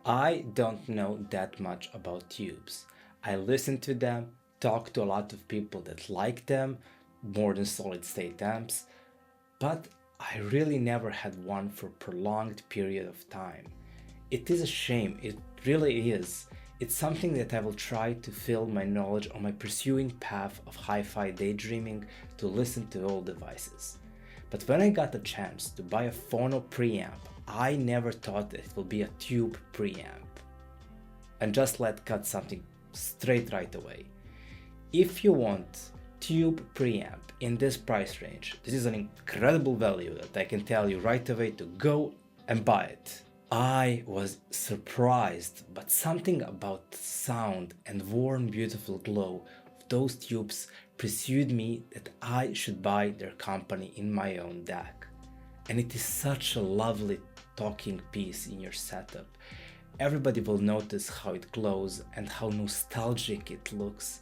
I don't know that much about tubes. I listen to them, talk to a lot of people that like them more than solid state amps, but I really never had one for a prolonged period of time. It is a shame, it really is. It's something that I will try to fill my knowledge on my pursuing path of hi-fi daydreaming to listen to all devices. But when I got the chance to buy a phono preamp, I never thought that it will be a tube preamp. And just let cut something straight right away. If you want tube preamp in this price range, this is an incredible value that I can tell you right away to go and buy it. I was surprised, but something about the sound and warm, beautiful glow of those tubes pursued me that I should buy their company in my own DAC. And it is such a lovely talking piece in your setup. Everybody will notice how it glows and how nostalgic it looks,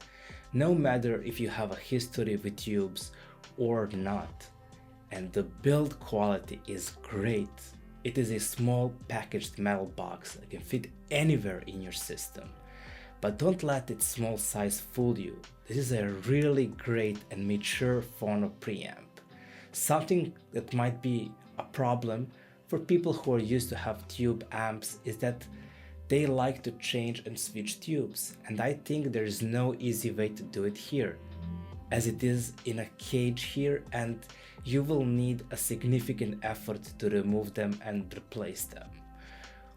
no matter if you have a history with tubes or not. And the build quality is great. It is a small packaged metal box that can fit anywhere in your system. But don't let its small size fool you. This is a really great and mature phono preamp. Something that might be a problem for people who are used to have tube amps is that they like to change and switch tubes, and I think there is no easy way to do it here, as it is in a cage here and you will need a significant effort to remove them and replace them,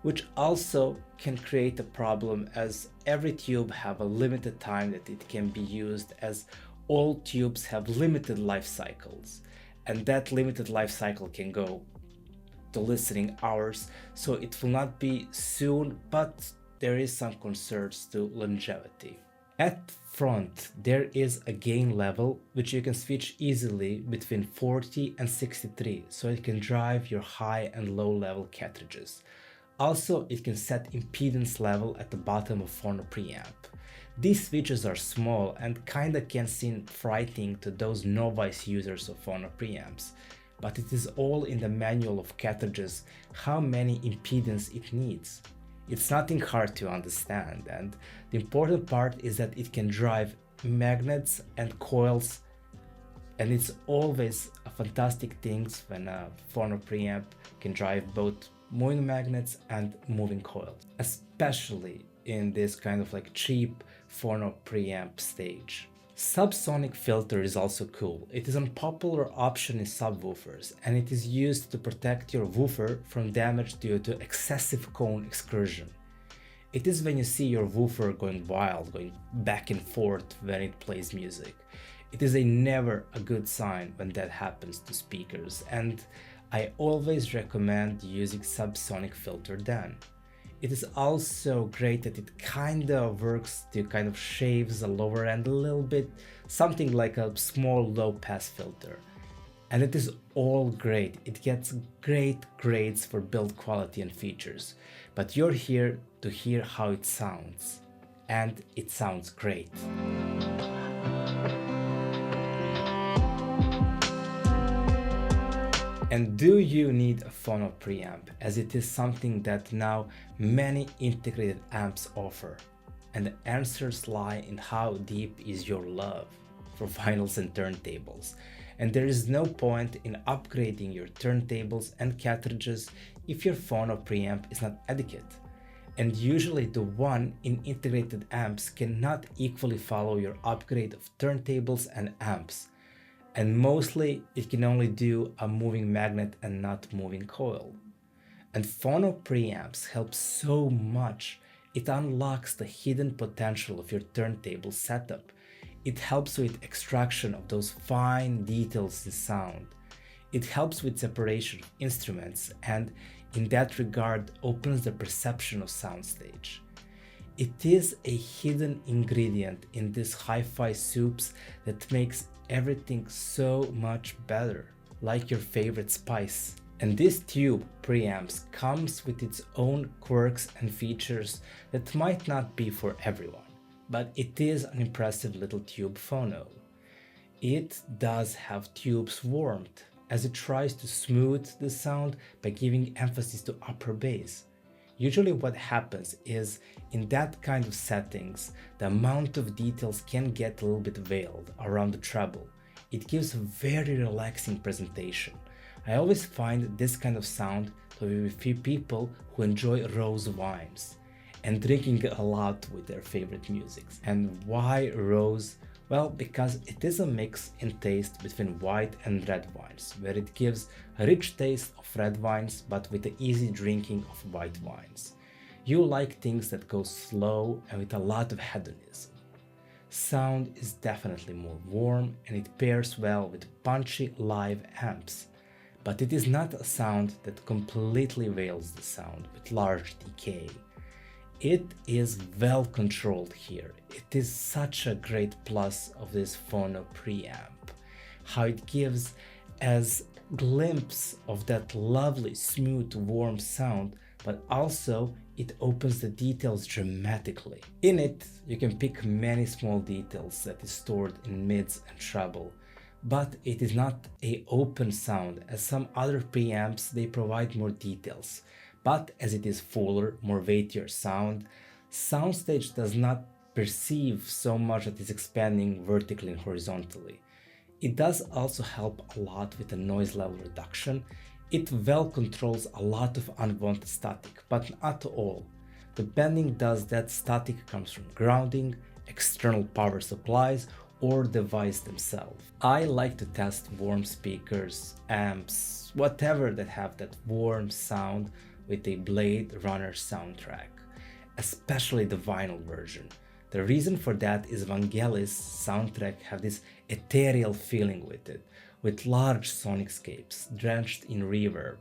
which also can create a problem as every tube have a limited time that it can be used, as all tubes have limited life cycles, and that limited life cycle can go to listening hours, so it will not be soon, but there is some concerns to longevity. At front, there is a gain level which you can switch easily between 40 and 63, so it can drive your high and low level cartridges. Also, it can set impedance level at the bottom of phono preamp. These switches are small and kinda can seem frightening to those novice users of phono preamps, but it is all in the manual of cartridges how many impedance it needs. It's nothing hard to understand, and the important part is that it can drive magnets and coils, and it's always a fantastic thing when a phono preamp can drive both moving magnets and moving coils, especially in this kind of like cheap phono preamp stage. Subsonic filter is also cool. It is an unpopular option in subwoofers, and it is used to protect your woofer from damage due to excessive cone excursion. It is when you see your woofer going wild, going back and forth when it plays music. It is never a good sign when that happens to speakers, and I always recommend using subsonic filter then. It is also great that it kinda works to kind of shaves the lower end a little bit, something like a small low pass filter. And it is all great, it gets great grades for build quality and features, but you're here to hear how it sounds, and it sounds great. And do you need a phono preamp, as it is something that now many integrated amps offer? And the answers lie in how deep is your love for vinyls and turntables. And there is no point in upgrading your turntables and cartridges if your phono preamp is not adequate. And usually the one in integrated amps cannot equally follow your upgrade of turntables and amps. And mostly it can only do a moving magnet and not moving coil. And phono preamps help so much. It unlocks the hidden potential of your turntable setup. It helps with extraction of those fine details in sound. It helps with separation of instruments, and in that regard opens the perception of soundstage. It is a hidden ingredient in these hi-fi soups that makes everything so much better, like your favorite spice. And this tube preamps comes with its own quirks and features that might not be for everyone, but it is an impressive little tube phono. It does have tube's warmth, as it tries to smooth the sound by giving emphasis to upper bass. Usually what happens is in that kind of settings, the amount of details can get a little bit veiled around the treble. It gives a very relaxing presentation. I always find this kind of sound to be with few people who enjoy rose wines and drinking a lot with their favorite musics. And why rose? Well, because it is a mix in taste between white and red wines, where it gives a rich taste of red wines but with the easy drinking of white wines. You like things that go slow and with a lot of hedonism. Sound is definitely more warm and it pairs well with punchy live amps. But it is not a sound that completely veils the sound with large decay. It is well controlled here. It is such a great plus of this Phono preamp. How it gives as glimpse of that lovely, smooth, warm sound, but also it opens the details dramatically. In it, you can pick many small details that is stored in mids and treble. But it is not an open sound, as some other preamps they provide more details. But as it is fuller, more weightier sound, soundstage does not perceive so much that it's expanding vertically and horizontally. It does also help a lot with the noise level reduction. It well controls a lot of unwanted static, but not all. The bending does that static comes from grounding, external power supplies, or device themselves. I like to test warm speakers, amps, whatever that have that warm sound with a Blade Runner soundtrack, especially the vinyl version. The reason for that is Vangelis soundtrack have this ethereal feeling with it, with large sonicescapes drenched in reverb.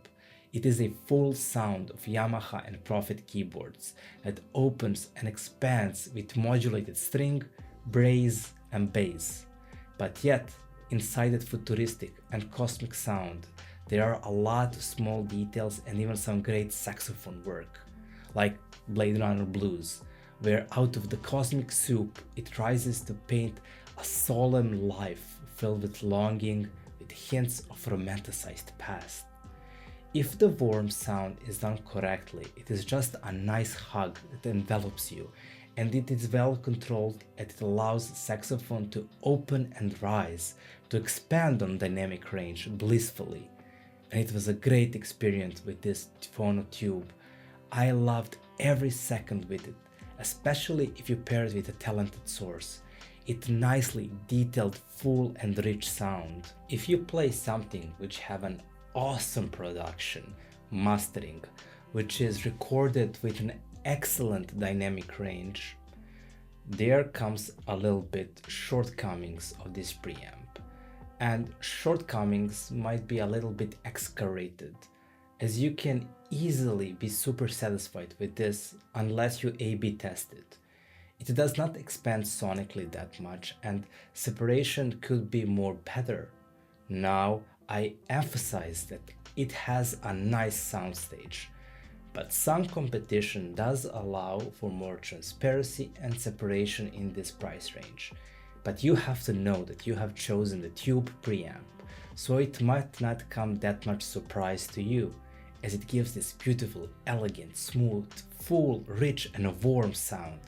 It is a full sound of Yamaha and Prophet keyboards that opens and expands with modulated string, brass, and bass. But yet, inside that futuristic and cosmic sound, there are a lot of small details and even some great saxophone work, like Blade Runner Blues, where out of the cosmic soup it rises to paint a solemn life filled with longing, with hints of romanticized past. If the warm sound is done correctly, it is just a nice hug that envelops you, and it is well controlled and it allows the saxophone to open and rise, to expand on dynamic range blissfully. And it was a great experience with this Phono tube. I loved every second with it, especially if you pair it with a talented source. It nicely detailed full and rich sound. If you play something which have an awesome production, mastering, which is recorded with an excellent dynamic range, there comes a little bit shortcomings of this preamp. And shortcomings might be a little bit excavated, as you can easily be super satisfied with this unless you A/B test it. It does not expand sonically that much and separation could be more better. Now I emphasize that it has a nice soundstage, but some competition does allow for more transparency and separation in this price range. But you have to know that you have chosen the tube preamp, so it might not come that much surprise to you, as it gives this beautiful, elegant, smooth, full, rich and warm sound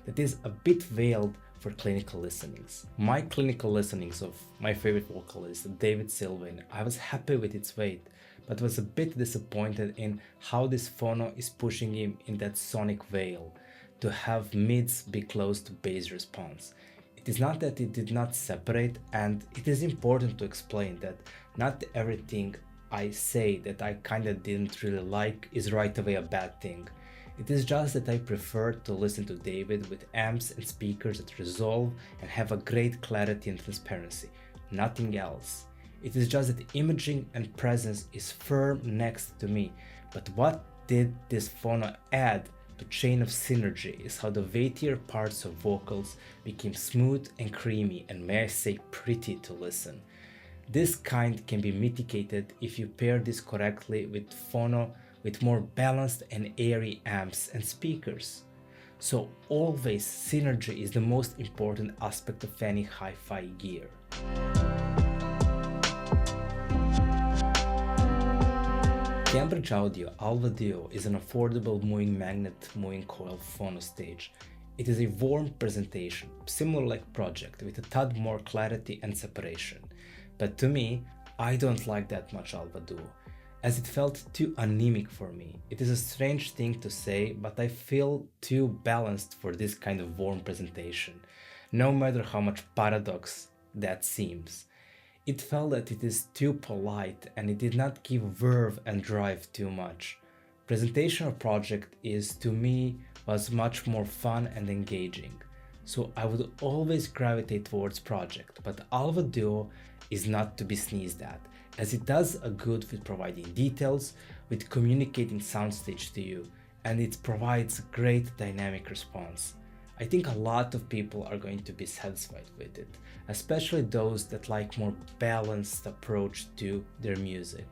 that is a bit veiled for clinical listenings. My clinical listenings of my favorite vocalist, David Sylvain, I was happy with its weight, but was a bit disappointed in how this phono is pushing him in that sonic veil to have mids be close to bass response. It is not that it did not separate, and it is important to explain that not everything I say that I kinda didn't really like is right away a bad thing. It is just that I prefer to listen to David with amps and speakers that resolve and have a great clarity and transparency, nothing else. It is just that imaging and presence is firm next to me, but what did this phono add to chain of synergy is how the weightier parts of vocals became smooth and creamy and, may I say, pretty to listen. This kind can be mitigated if you pair this correctly with phono with more balanced and airy amps and speakers. So always synergy is the most important aspect of any hi-fi gear. Cambridge Audio Alva Duo is an affordable moving magnet moving coil phono stage. It is a warm presentation, similar like Pro-Ject, with a tad more clarity and separation. But to me, I don't like that much Alva Duo, as it felt too anemic for me. It is a strange thing to say, but I feel too balanced for this kind of warm presentation, no matter how much paradox that seems. It felt that it is too polite and it did not give verve and drive too much. Presentation of Pro-Ject is, to me, was much more fun and engaging. So I would always gravitate towards Pro-Ject, but Alva Duo is not to be sneezed at, as it does a good with providing details, with communicating soundstage to you, and it provides great dynamic response. I think a lot of people are going to be satisfied with it, especially those that like more balanced approach to their music.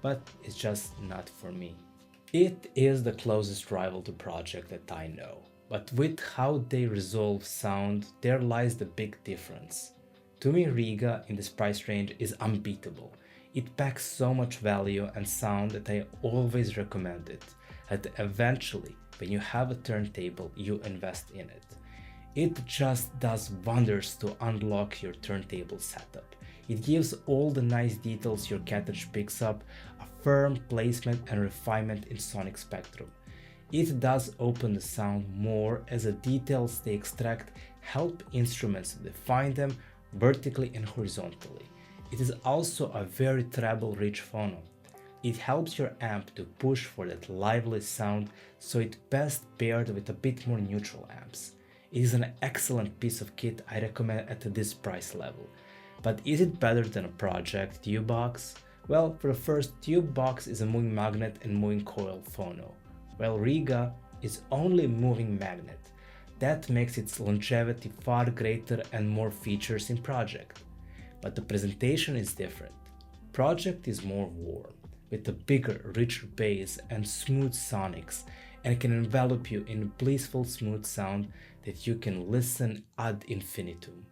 But it's just not for me. It is the closest rival to Pro-Ject that I know, but with how they resolve sound, there lies the big difference. To me, Rega in this price range is unbeatable. It packs so much value and sound that I always recommend it, and eventually, when you have a turntable, you invest in it. It just does wonders to unlock your turntable setup. It gives all the nice details your cartridge picks up, a firm placement and refinement in sonic spectrum. It does open the sound more, as the details they extract help instruments to define them vertically and horizontally. It is also a very treble-rich phono. It helps your amp to push for that lively sound, so it's best paired with a bit more neutral amps. It is an excellent piece of kit I recommend at this price level. But is it better than a Pro-Ject tube box? Well, for the first, tube box is a moving magnet and moving coil phono, while Rega is only a moving magnet. That makes its longevity far greater and more features in Pro-Ject. But the presentation is different. Pro-Ject is more warm, with a bigger, richer bass and smooth sonics, and can envelop you in blissful smooth sound that you can listen ad infinitum.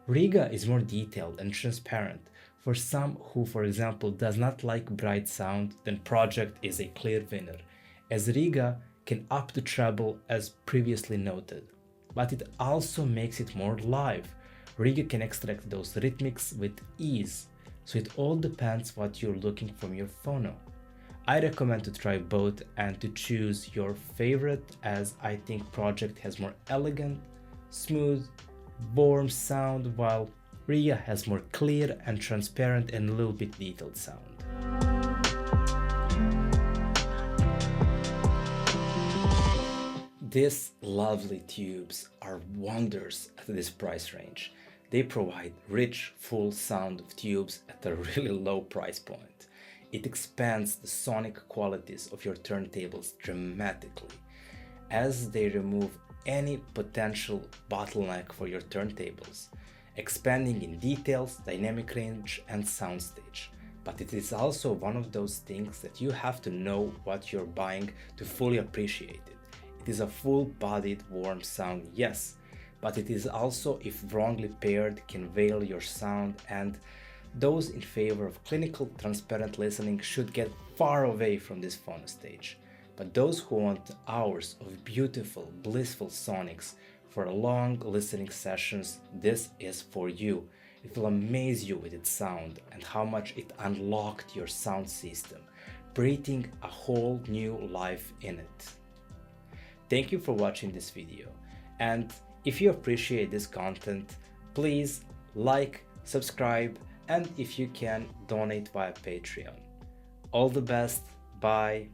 Rega is more detailed and transparent. For some who, for example, does not like bright sound, then Pro-Ject is a clear winner, as Rega can up the treble as previously noted. But it also makes it more live. Rega can extract those rhythmics with ease, so it all depends what you're looking from your phono. I recommend to try both and to choose your favorite, as I think Pro-Ject has more elegant, smooth, warm sound, while Rega has more clear and transparent and a little bit detailed sound. These lovely tubes are wonders at this price range. They provide rich, full sound of tubes at a really low price point. It expands the sonic qualities of your turntables dramatically, as they remove any potential bottleneck for your turntables, expanding in details, dynamic range, and soundstage. But it is also one of those things that you have to know what you're buying to fully appreciate it. It is a full-bodied warm sound, yes, but it is also, if wrongly paired, can veil your sound, and those in favor of clinical, transparent listening should get far away from this phono stage. But those who want hours of beautiful, blissful sonics for long listening sessions, this is for you. It will amaze you with its sound and how much it unlocked your sound system, breathing a whole new life in it. Thank you for watching this video, and if you appreciate this content, please like, subscribe, and if you can, donate via Patreon. All the best, bye.